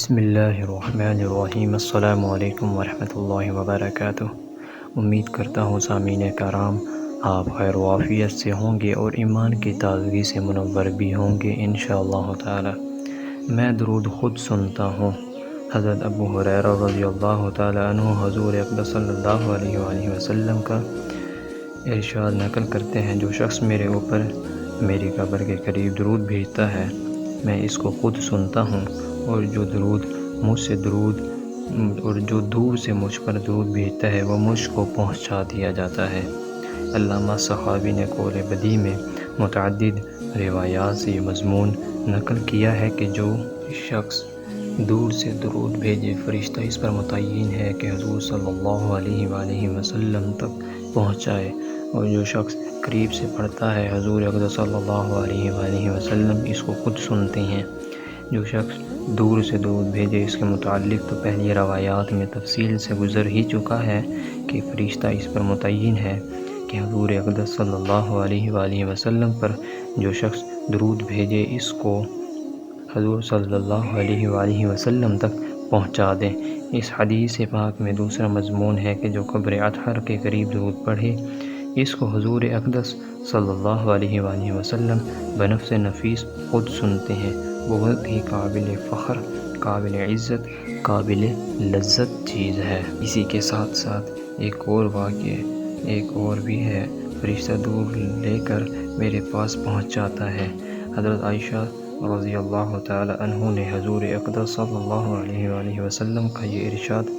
بسم اللہ الرحمن الرحیم۔ السلام علیکم ورحمۃ اللہ وبرکاتہ۔ امید کرتا ہوں سامعین کرام آپ خیر و عافیت سے ہوں گے اور ایمان کی تازگی سے منور بھی ہوں گے انشاءاللہ تعالی۔ میں درود خود سنتا ہوں۔ حضرت ابو ہریرہ رضی اللہ تعالی عنہ حضور اقدس صلی اللہ علیہ وآلہ وسلم کا ارشاد نقل کرتے ہیں، جو شخص میرے اوپر میری قبر کے قریب درود بھیجتا ہے میں اس کو خود سنتا ہوں، اور جو دور سے مجھ پر درود بھیجتا ہے وہ مجھ کو پہنچا دیا جاتا ہے۔ علامہ سخاوی نے قول بدیع میں متعدد روایات سے یہ مضمون نقل کیا ہے کہ جو شخص دور سے درود بھیجے فرشتہ اس پر متعین ہے کہ حضور صلی اللہ علیہ وآلہ وسلم تک پہنچائے، اور جو شخص قریب سے پڑھتا ہے حضور اقدس صلی اللہ علیہ وآلہ وسلم اس کو خود سنتے ہیں۔ جو شخص دور سے درود بھیجے اس کے متعلق تو پہلی روایات میں تفصیل سے گزر ہی چکا ہے کہ فرشتہ اس پر متعین ہے کہ حضور اقدس صلی اللہ علیہ وآلہ وسلم پر جو شخص درود بھیجے اس کو حضور صلی اللہ علیہ وآلہ وسلم تک پہنچا دیں۔ اس حدیث پاک میں دوسرا مضمون ہے کہ جو قبر اطہر کے قریب درود پڑھے اس کو حضور اقدس صلی اللہ علیہ وآلہ وسلم بنفس نفیس خود سنتے ہیں۔ بہت ہی قابل فخر، قابل عزت، قابل لذت چیز ہے۔ اسی کے ساتھ ساتھ ایک اور واقعہ ایک اور بھی ہے، فرشتہ دور لے کر میرے پاس پہنچ جاتا ہے۔ حضرت عائشہ رضی اللہ تعالی عنہ نے حضور اقدس صلی اللہ علیہ وآلہ وسلم کا یہ ارشاد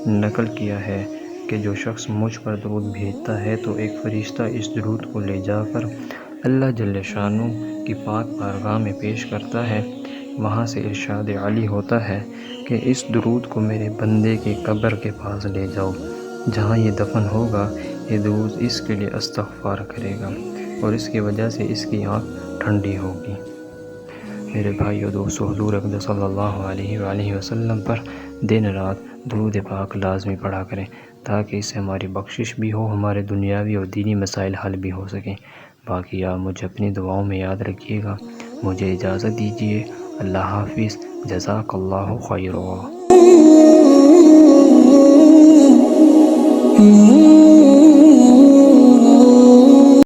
نقل کیا ہے کہ جو شخص مجھ پر درود بھیجتا ہے تو ایک فرشتہ اس درود کو لے جا کر اللہ جل شانہ کی پاک بارگاہ میں پیش کرتا ہے۔ وہاں سے ارشاد عالی ہوتا ہے کہ اس درود کو میرے بندے کی قبر کے پاس لے جاؤ، جہاں یہ دفن ہوگا۔ یہ درود اس کے لیے استغفار کرے گا اور اس کی وجہ سے اس کی آنکھ ٹھنڈی ہوگی۔ میرے بھائیو دوستو، حضور اقدس صلی اللہ علیہ وآلہ وسلم پر دن رات درود پاک لازمی پڑھا کریں تاکہ اس سے ہماری بخشش بھی ہو، ہمارے دنیاوی اور دینی مسائل حل بھی ہو سکیں۔ باقی آپ مجھے اپنی دعاؤں میں یاد رکھیے گا۔ مجھے اجازت دیجیے۔ اللہ حافظ۔ جزاک اللہ خیرا۔